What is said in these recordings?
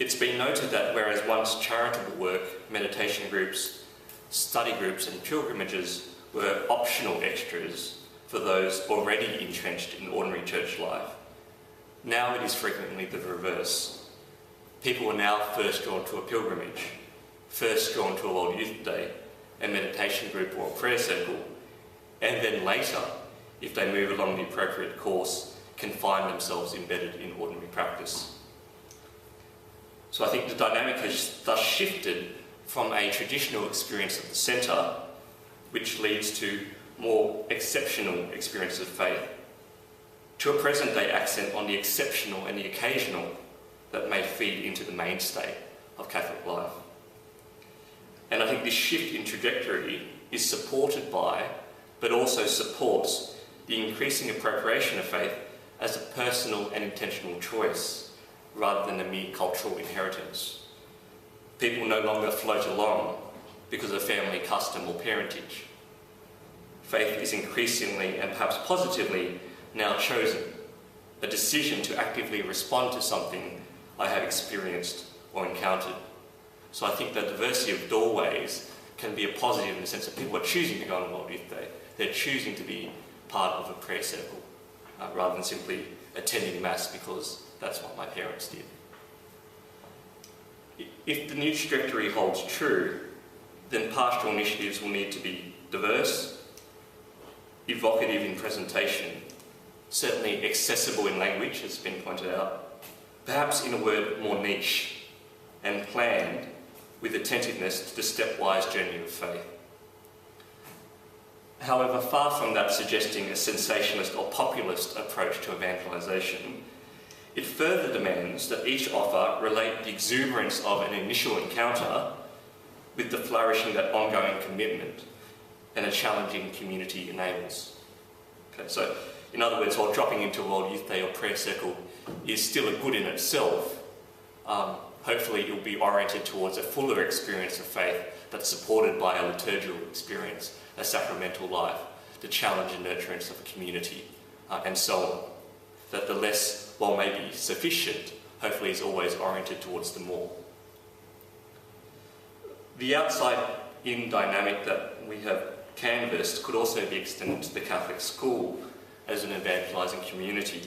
It's been noted that whereas once charitable work, meditation groups, study groups and pilgrimages were optional extras for those already entrenched in ordinary church life, now it is frequently the reverse. People are now first drawn to a pilgrimage, first drawn to a World Youth Day, a meditation group or a prayer circle, and then later, if they move along the appropriate course, can find themselves embedded in ordinary practice. So I think the dynamic has thus shifted from a traditional experience of the centre, which leads to more exceptional experiences of faith, to a present-day accent on the exceptional and the occasional that may feed into the mainstay of Catholic life. And I think this shift in trajectory is supported by, but also supports, the increasing appropriation of faith as a personal and intentional choice, rather than a mere cultural inheritance. People no longer float along because of family custom or parentage. Faith is increasingly and perhaps positively now chosen, a decision to actively respond to something I have experienced or encountered. So I think the diversity of doorways can be a positive in the sense that people are choosing to go on a World Youth Day. They're choosing to be part of a prayer circle rather than simply attending Mass because that's what my parents did. If the new trajectory holds true, then pastoral initiatives will need to be diverse, evocative in presentation, certainly accessible in language, as has been pointed out, perhaps in a word more niche, and planned with attentiveness to the stepwise journey of faith. However, far from that suggesting a sensationalist or populist approach to evangelisation, it further demands that each offer relate the exuberance of an initial encounter with the flourishing that ongoing commitment and a challenging community enables. Okay, so in other words, while dropping into a World Youth Day or prayer circle is still a good in itself, hopefully it will be oriented towards a fuller experience of faith that's supported by a liturgical experience, a sacramental life, the challenge and nurturance of a community, and so on. That the less, while maybe sufficient, hopefully is always oriented towards the more. The outside-in dynamic that we have canvassed could also be extended to the Catholic school as an evangelising community,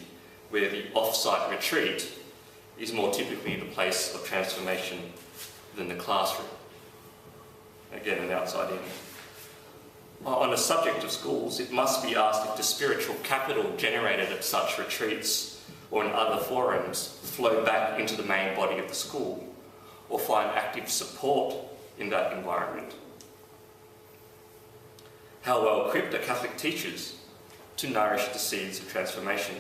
where the off-site retreat is more typically the place of transformation than the classroom. Again, an outside-in. On the subject of schools, it must be asked if the spiritual capital generated at such retreats or in other forums flow back into the main body of the school or find active support in that environment. How well equipped are Catholic teachers to nourish the seeds of transformation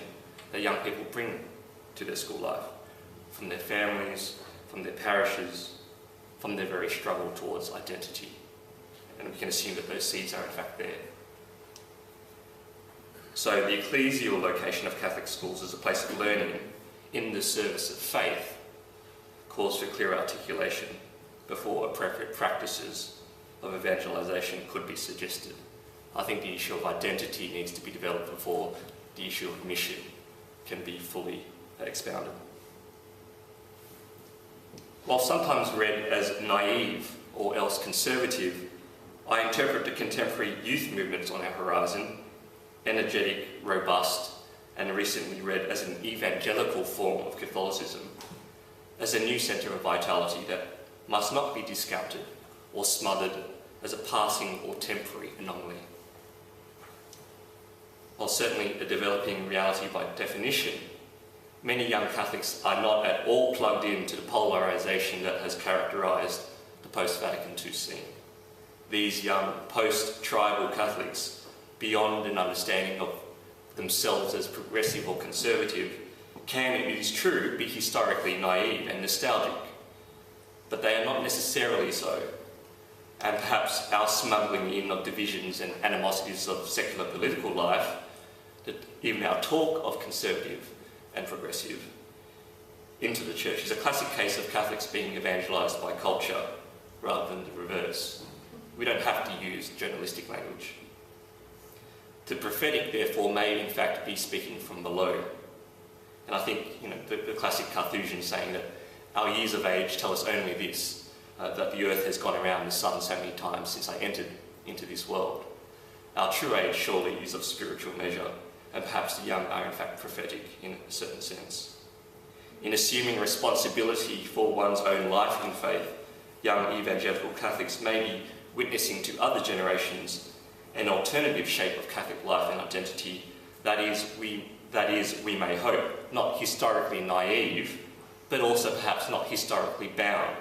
that young people bring to their school life, from their families, from their parishes, from their very struggle towards identity? And we can assume that those seeds are in fact there. So the ecclesial location of Catholic schools as a place of learning in the service of faith calls for clear articulation before appropriate practices of evangelisation could be suggested. I think the issue of identity needs to be developed before the issue of mission can be fully expounded. While sometimes read as naive or else conservative, I interpret the contemporary youth movements on our horizon, energetic, robust, and recently read as an evangelical form of Catholicism, as a new centre of vitality that must not be discounted or smothered as a passing or temporary anomaly. While certainly a developing reality by definition, many young Catholics are not at all plugged into the polarisation that has characterised the post-Vatican II scene. These young post-tribal Catholics, beyond an understanding of themselves as progressive or conservative, can, it is true, be historically naive and nostalgic, but they are not necessarily so. And perhaps our smuggling in of divisions and animosities of secular political life, that even our talk of conservative and progressive into the church is a classic case of Catholics being evangelised by culture rather than the reverse. We don't have to use journalistic language. The prophetic, therefore, may in fact be speaking from below. And I think, the classic Carthusian saying that Our years of age tell us only this, that the earth has gone around the sun so many times since I entered into this world. Our true age surely is of spiritual measure, and perhaps the young are in fact prophetic in a certain sense. In assuming responsibility for one's own life in faith, young evangelical Catholics may be witnessing to other generations an alternative shape of Catholic life and identity that is, we may hope, not historically naive, but also perhaps not historically bound,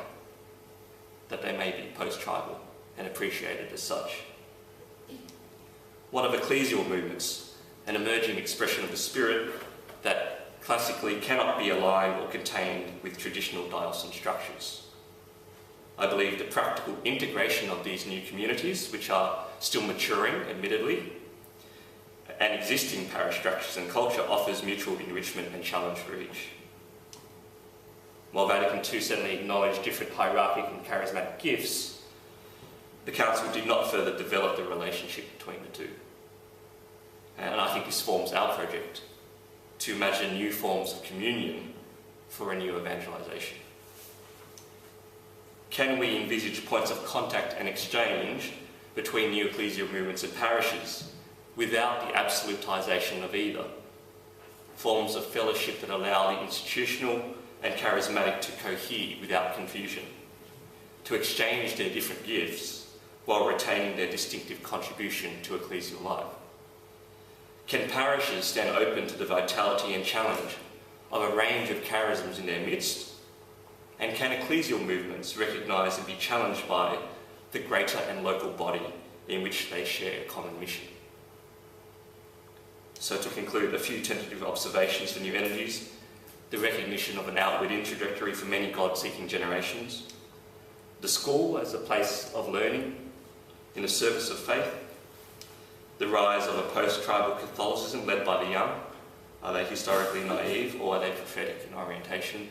that they may be post-tribal and appreciated as such. What of ecclesial movements, an emerging expression of the Spirit that classically cannot be aligned or contained with traditional diocesan structures? I believe the practical integration of these new communities, which are still maturing, admittedly, and existing parish structures and culture offers mutual enrichment and challenge for each. While Vatican II certainly acknowledged different hierarchic and charismatic gifts, the Council did not further develop the relationship between the two. And I think this forms our project, to imagine new forms of communion for a new evangelisation. Can we envisage points of contact and exchange between new ecclesial movements and parishes without the absolutisation of either? Forms of fellowship that allow the institutional and charismatic to cohere without confusion, to exchange their different gifts while retaining their distinctive contribution to ecclesial life. Can parishes stand open to the vitality and challenge of a range of charisms in their midst? And can ecclesial movements recognise and be challenged by the greater and local body in which they share a common mission? So to conclude, a few tentative observations for new energies: the recognition of an outward trajectory for many God-seeking generations, the school as a place of learning in the service of faith, the rise of a post-tribal Catholicism led by the young. Are they historically naive or are they prophetic in orientation?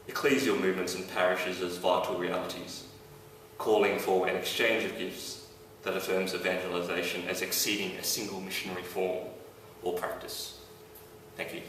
Ecclesial movements and parishes as vital realities, calling for an exchange of gifts that affirms evangelisation as exceeding a single missionary form or practice. Thank you.